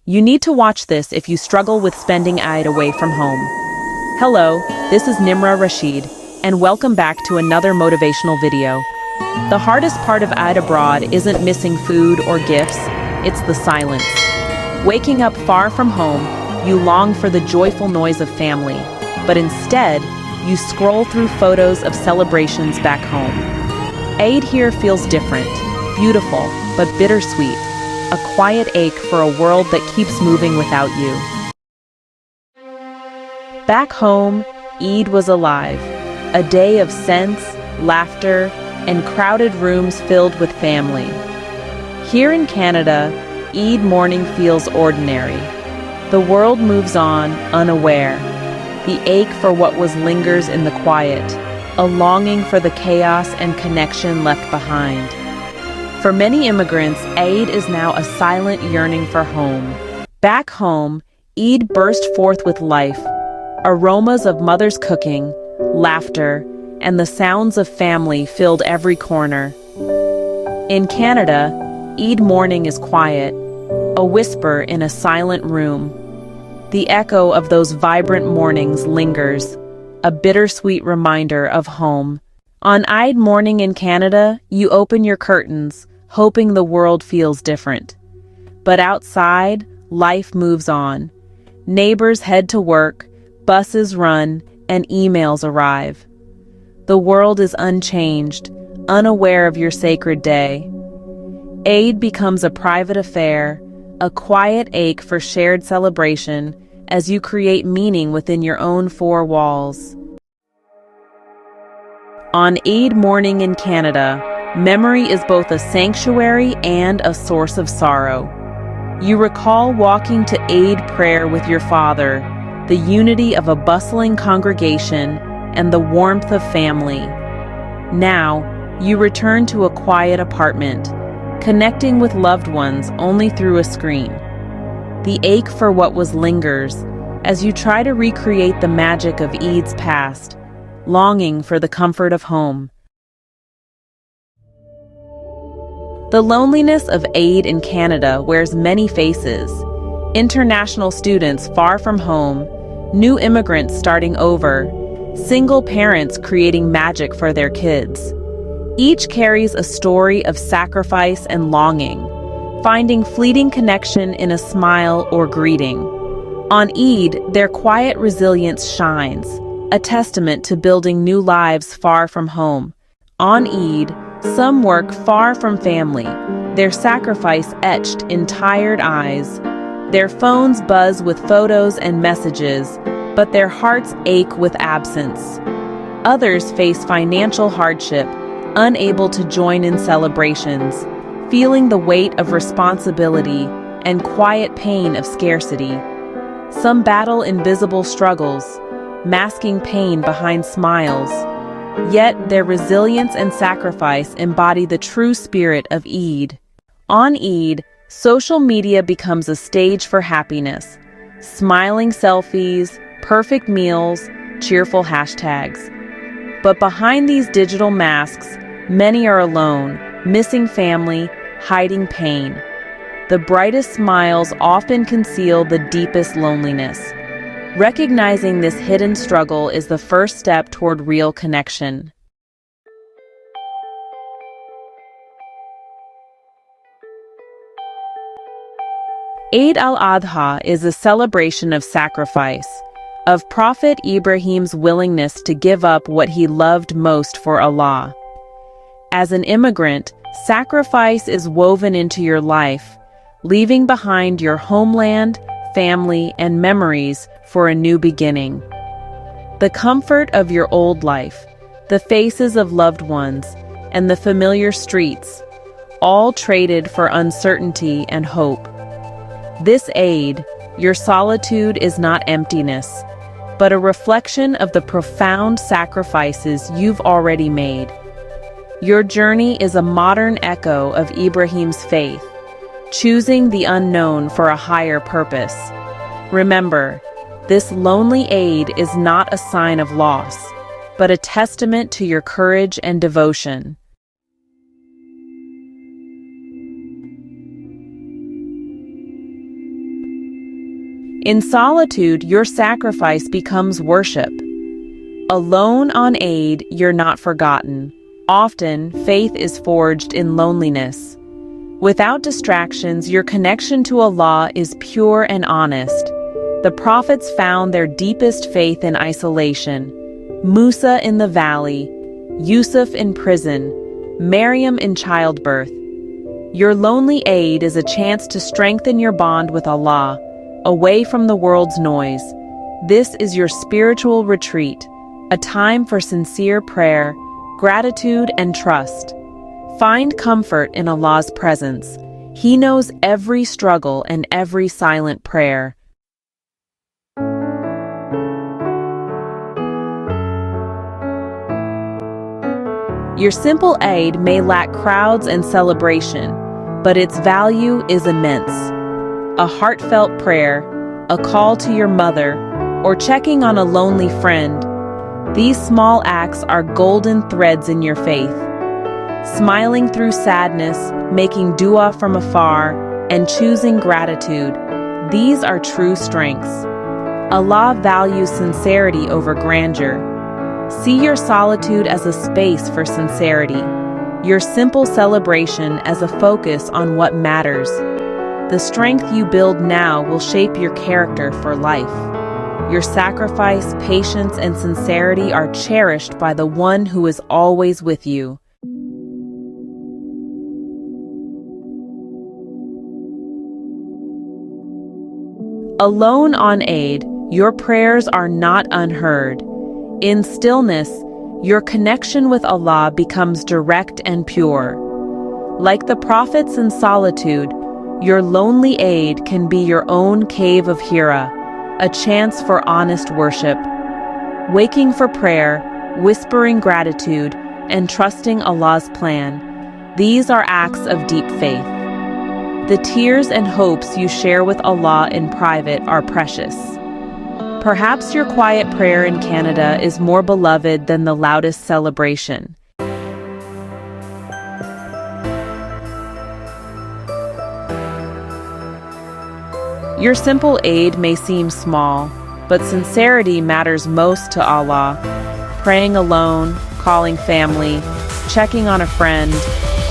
You need to watch this if you struggle with spending Eid away from home. Hello, this is Nimra Rashid, and welcome back to another motivational video. The hardest part of Eid abroad isn't missing food or gifts, it's the silence. Waking up far from home, you long for the joyful noise of family, but instead, you scroll through photos of celebrations back home. Eid here feels different, beautiful, but bittersweet, a quiet ache for a world that keeps moving without you. Back home, Eid was alive, a day of scents, laughter, and crowded rooms filled with family. Here in Canada, Eid morning feels ordinary. The world moves on, unaware. The ache for what was lingers in the quiet, a longing for the chaos and connection left behind. For many immigrants, Eid is now a silent yearning for home. Back home, Eid burst forth with life. Aromas of mother's cooking, laughter, and the sounds of family filled every corner. In Canada, Eid morning is quiet, a whisper in a silent room. The echo of those vibrant mornings lingers, a bittersweet reminder of home. On Eid morning in Canada, you open your curtains, hoping the world feels different. But outside, life moves on. Neighbors head to work, buses run, and emails arrive. The world is unchanged, unaware of your sacred day. Eid becomes a private affair, a quiet ache for shared celebration as you create meaning within your own four walls. On Eid morning in Canada, memory is both a sanctuary and a source of sorrow. You recall walking to Eid prayer with your father, the unity of a bustling congregation, and the warmth of family. Now, you return to a quiet apartment, connecting with loved ones only through a screen. The ache for what was lingers as you try to recreate the magic of Eid's past, longing for the comfort of home. The loneliness of Eid in Canada wears many faces. International students far from home, new immigrants starting over, single parents creating magic for their kids. Each carries a story of sacrifice and longing, finding fleeting connection in a smile or greeting. On Eid, their quiet resilience shines, a testament to building new lives far from home. On Eid, some work far from family, their sacrifice etched in tired eyes. Their phones buzz with photos and messages, but their hearts ache with absence. Others face financial hardship, unable to join in celebrations, feeling the weight of responsibility and quiet pain of scarcity. Some battle invisible struggles, masking pain behind smiles. Yet their resilience and sacrifice embody the true spirit of Eid. On Eid, social media becomes a stage for happiness. Smiling selfies, perfect meals, cheerful hashtags. But behind these digital masks, many are alone, missing family, hiding pain. The brightest smiles often conceal the deepest loneliness. Recognizing this hidden struggle is the first step toward real connection. Eid al-Adha is a celebration of sacrifice, of Prophet Ibrahim's willingness to give up what he loved most for Allah. As an immigrant, sacrifice is woven into your life, leaving behind your homeland, family, and memories for a new beginning. The comfort of your old life, the faces of loved ones, and the familiar streets, all traded for uncertainty and hope. This Eid, your solitude is not emptiness, but a reflection of the profound sacrifices you've already made. Your journey is a modern echo of Ibrahim's faith, choosing the unknown for a higher purpose. Remember, this lonely Eid is not a sign of loss, but a testament to your courage and devotion. In solitude, your sacrifice becomes worship. Alone on Eid, you're not forgotten. Often, faith is forged in loneliness. Without distractions, your connection to Allah is pure and honest. The prophets found their deepest faith in isolation. Musa in the valley, Yusuf in prison, Maryam in childbirth. Your lonely Eid is a chance to strengthen your bond with Allah, away from the world's noise. This is your spiritual retreat, a time for sincere prayer, gratitude, and trust. Find comfort in Allah's presence. He knows every struggle and every silent prayer. Your simple Eid may lack crowds and celebration, but its value is immense. A heartfelt prayer, a call to your mother, or checking on a lonely friend. These small acts are golden threads in your faith. Smiling through sadness, making dua from afar, and choosing gratitude. These are true strengths. Allah values sincerity over grandeur. See your solitude as a space for sincerity. Your simple celebration as a focus on what matters. The strength you build now will shape your character for life. Your sacrifice, patience, and sincerity are cherished by the one who is always with you. Alone on Eid, your prayers are not unheard. In stillness, your connection with Allah becomes direct and pure. Like the prophets in solitude, your lonely Eid can be your own cave of Hira, a chance for honest worship. Waking for prayer, whispering gratitude, and trusting Allah's plan. These are acts of deep faith. The tears and hopes you share with Allah in private are precious. Perhaps your quiet prayer in Canada is more beloved than the loudest celebration. Your simple Eid may seem small, but sincerity matters most to Allah. Praying alone, calling family, checking on a friend,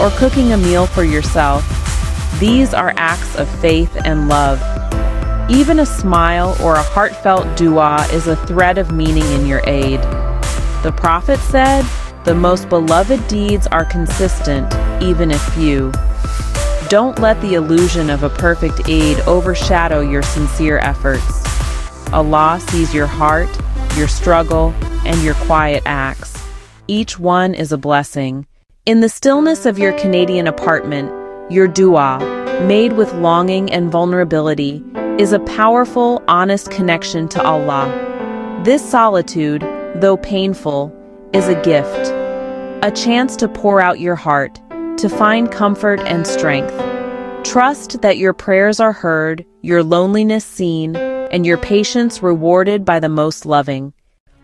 or cooking a meal for yourself. These are acts of faith and love. Even a smile or a heartfelt dua is a thread of meaning in your Eid. The Prophet said, "The most beloved deeds are consistent, even if few." Don't let the illusion of a perfect Eid overshadow your sincere efforts. Allah sees your heart, your struggle, and your quiet acts. Each one is a blessing. In the stillness of your Canadian apartment, your dua, made with longing and vulnerability, is a powerful, honest connection to Allah. This solitude, though painful, is a gift, a chance to pour out your heart, to find comfort and strength. Trust that your prayers are heard, your loneliness seen, and your patience rewarded by the most loving.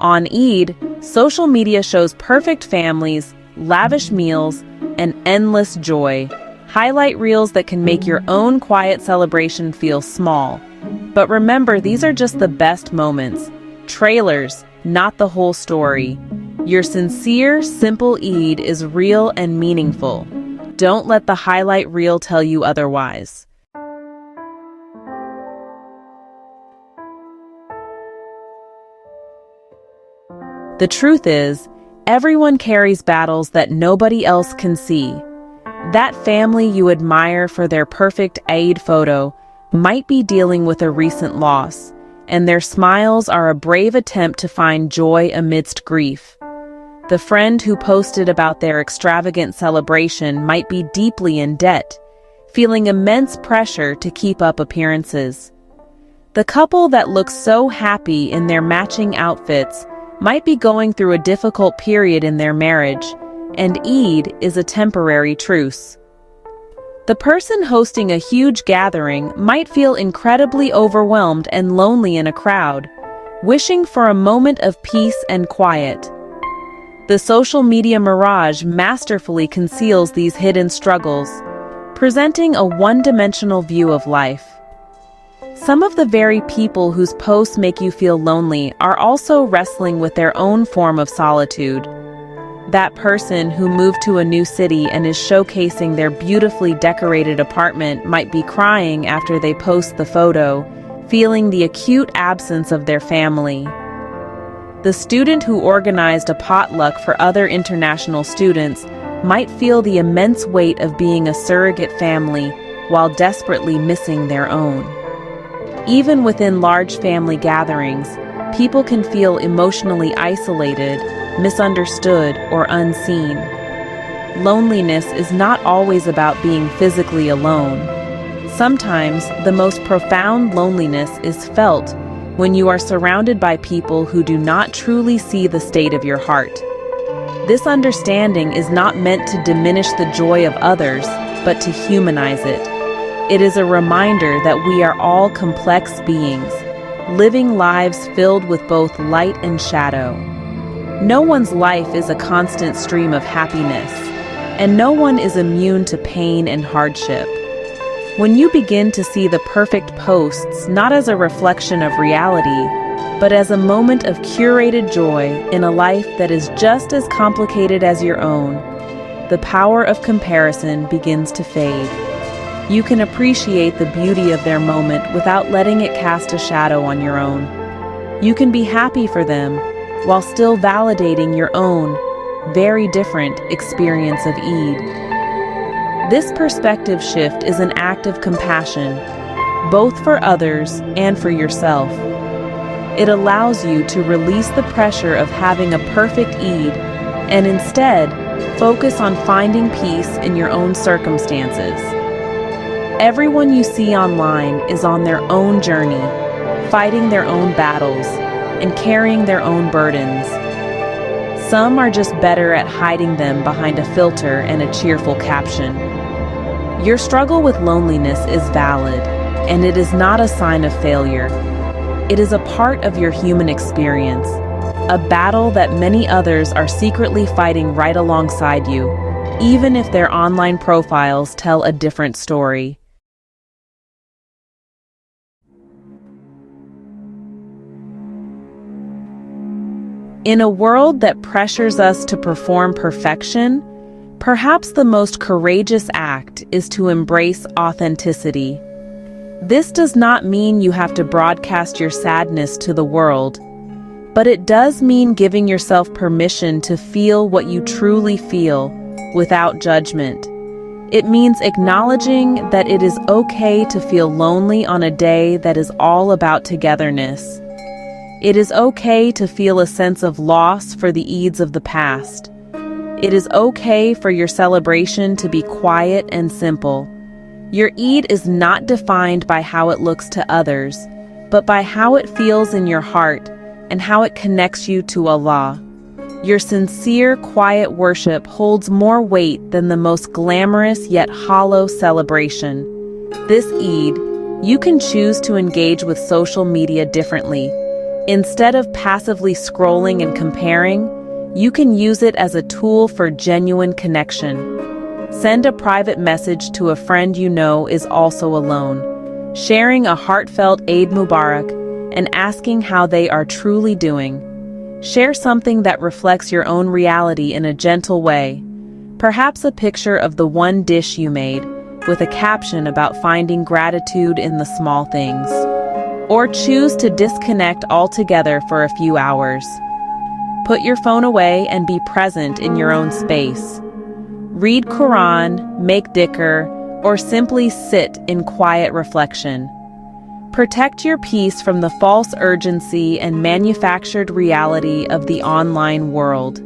On Eid, social media shows perfect families, lavish meals, and endless joy. Highlight reels that can make your own quiet celebration feel small. But remember, these are just the best moments. Trailers, not the whole story. Your sincere, simple Eid is real and meaningful. Don't let the highlight reel tell you otherwise. The truth is, everyone carries battles that nobody else can see. That family you admire for their perfect Eid photo might be dealing with a recent loss, and their smiles are a brave attempt to find joy amidst grief. The friend who posted about their extravagant celebration might be deeply in debt, feeling immense pressure to keep up appearances. The couple that looks so happy in their matching outfits might be going through a difficult period in their marriage, and Eid is a temporary truce. The person hosting a huge gathering might feel incredibly overwhelmed and lonely in a crowd, wishing for a moment of peace and quiet. The social media mirage masterfully conceals these hidden struggles, presenting a one-dimensional view of life. Some of the very people whose posts make you feel lonely are also wrestling with their own form of solitude. That person who moved to a new city and is showcasing their beautifully decorated apartment might be crying after they post the photo, feeling the acute absence of their family. The student who organized a potluck for other international students might feel the immense weight of being a surrogate family while desperately missing their own. Even within large family gatherings, people can feel emotionally isolated, misunderstood, or unseen. Loneliness is not always about being physically alone. Sometimes the most profound loneliness is felt when you are surrounded by people who do not truly see the state of your heart. This understanding is not meant to diminish the joy of others, but to humanize it. It is a reminder that we are all complex beings, living lives filled with both light and shadow. No one's life is a constant stream of happiness, and no one is immune to pain and hardship. When you begin to see the perfect posts not as a reflection of reality, but as a moment of curated joy in a life that is just as complicated as your own, the power of comparison begins to fade. You can appreciate the beauty of their moment without letting it cast a shadow on your own. You can be happy for them while still validating your own, very different experience of Eid. This perspective shift is an act of compassion, both for others and for yourself. It allows you to release the pressure of having a perfect Eid and instead focus on finding peace in your own circumstances. Everyone you see online is on their own journey, fighting their own battles and carrying their own burdens. Some are just better at hiding them behind a filter and a cheerful caption. Your struggle with loneliness is valid, and it is not a sign of failure. It is a part of your human experience, a battle that many others are secretly fighting right alongside you, even if their online profiles tell a different story. In a world that pressures us to perform perfection, perhaps the most courageous act is to embrace authenticity. This does not mean you have to broadcast your sadness to the world, but it does mean giving yourself permission to feel what you truly feel without judgment. It means acknowledging that it is okay to feel lonely on a day that is all about togetherness. It is okay to feel a sense of loss for the Eids of the past. It is okay for your celebration to be quiet and simple. Your Eid is not defined by how it looks to others, but by how it feels in your heart and how it connects you to Allah. Your sincere, quiet worship holds more weight than the most glamorous yet hollow celebration. This Eid, you can choose to engage with social media differently. Instead of passively scrolling and comparing, you can use it as a tool for genuine connection. Send a private message to a friend you know is also alone, sharing a heartfelt Eid Mubarak and asking how they are truly doing. Share something that reflects your own reality in a gentle way, perhaps a picture of the one dish you made, with a caption about finding gratitude in the small things. Or choose to disconnect altogether for a few hours. Put your phone away and be present in your own space. Read Quran, make dhikr, or simply sit in quiet reflection. Protect your peace from the false urgency and manufactured reality of the online world.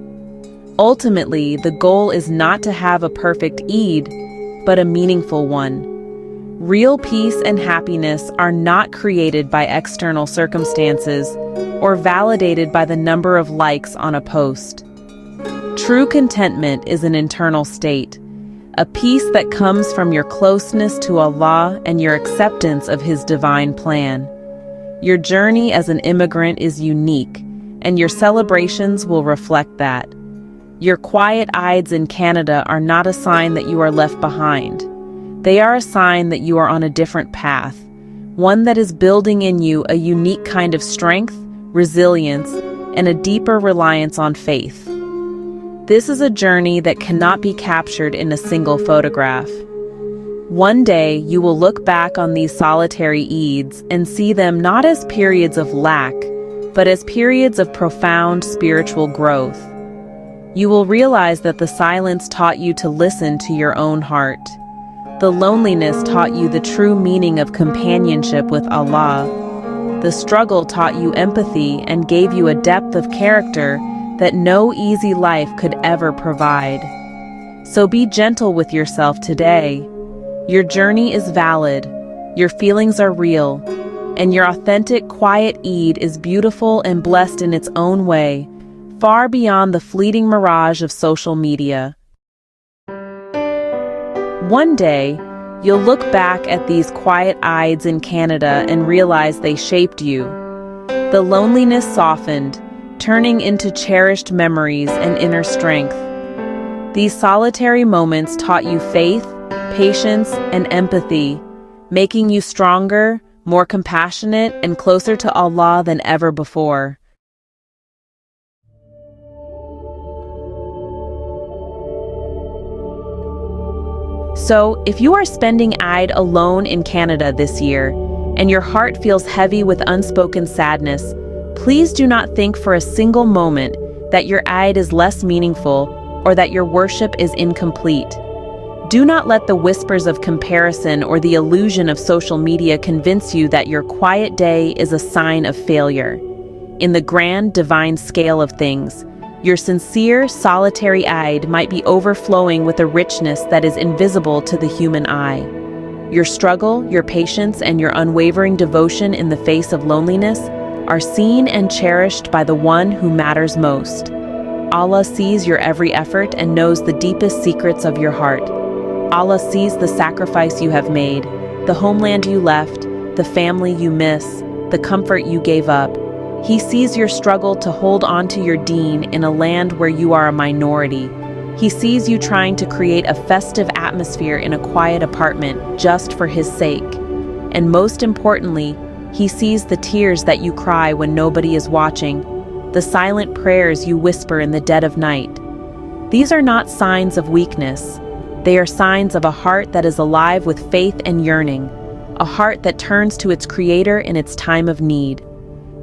Ultimately, the goal is not to have a perfect Eid, but a meaningful one. Real peace and happiness are not created by external circumstances or validated by the number of likes on a post. True contentment is an internal state, a peace that comes from your closeness to Allah and your acceptance of His divine plan. Your journey as an immigrant is unique, and your celebrations will reflect that. Your quiet Eids in Canada are not a sign that you are left behind. They are a sign that you are on a different path, one that is building in you a unique kind of strength, resilience, and a deeper reliance on faith. This is a journey that cannot be captured in a single photograph. One day, you will look back on these solitary Eids and see them not as periods of lack, but as periods of profound spiritual growth. You will realize that the silence taught you to listen to your own heart. The loneliness taught you the true meaning of companionship with Allah. The struggle taught you empathy and gave you a depth of character that no easy life could ever provide. So be gentle with yourself today. Your journey is valid, your feelings are real, and your authentic, quiet Eid is beautiful and blessed in its own way, far beyond the fleeting mirage of social media. One day, you'll look back at these quiet Eids in Canada and realize they shaped you. The loneliness softened, turning into cherished memories and inner strength. These solitary moments taught you faith, patience, and empathy, making you stronger, more compassionate, and closer to Allah than ever before. So, if you are spending Eid alone in Canada this year, and your heart feels heavy with unspoken sadness, please do not think for a single moment that your Eid is less meaningful or that your worship is incomplete. Do not let the whispers of comparison or the illusion of social media convince you that your quiet day is a sign of failure. In the grand, divine scale of things, your sincere, solitary Eid might be overflowing with a richness that is invisible to the human eye. Your struggle, your patience, and your unwavering devotion in the face of loneliness are seen and cherished by the one who matters most. Allah sees your every effort and knows the deepest secrets of your heart. Allah sees the sacrifice you have made, the homeland you left, the family you miss, the comfort you gave up. He sees your struggle to hold on to your deen in a land where you are a minority. He sees you trying to create a festive atmosphere in a quiet apartment just for His sake. And most importantly, He sees the tears that you cry when nobody is watching, the silent prayers you whisper in the dead of night. These are not signs of weakness. They are signs of a heart that is alive with faith and yearning, a heart that turns to its Creator in its time of need.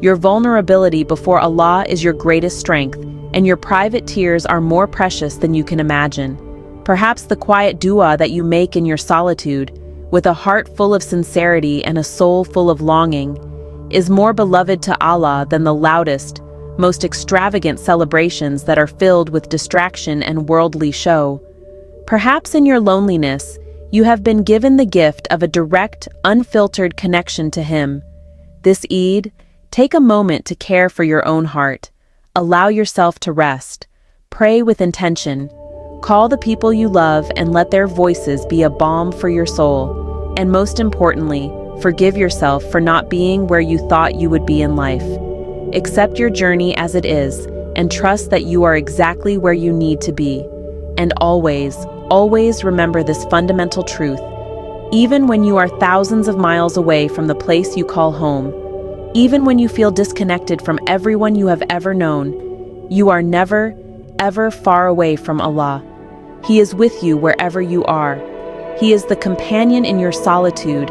Your vulnerability before Allah is your greatest strength, and your private tears are more precious than you can imagine. Perhaps the quiet dua that you make in your solitude, with a heart full of sincerity and a soul full of longing, is more beloved to Allah than the loudest, most extravagant celebrations that are filled with distraction and worldly show. Perhaps in your loneliness, you have been given the gift of a direct, unfiltered connection to Him. This Eid, take a moment to care for your own heart. Allow yourself to rest. Pray with intention. Call the people you love and let their voices be a balm for your soul. And most importantly, forgive yourself for not being where you thought you would be in life. Accept your journey as it is and trust that you are exactly where you need to be. And always, always remember this fundamental truth. Even when you are thousands of miles away from the place you call home, even when you feel disconnected from everyone you have ever known, you are never, ever far away from Allah. He is with you wherever you are. He is the companion in your solitude,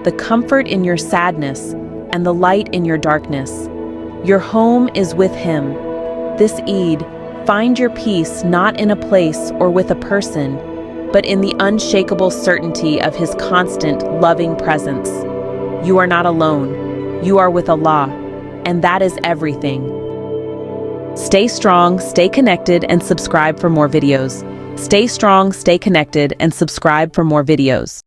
the comfort in your sadness, and the light in your darkness. Your home is with Him. This Eid, find your peace not in a place or with a person, but in the unshakable certainty of His constant, loving presence. You are not alone. You are with Allah, and that is everything. Stay strong, stay connected, and subscribe for more videos. Stay strong, stay connected, and subscribe for more videos.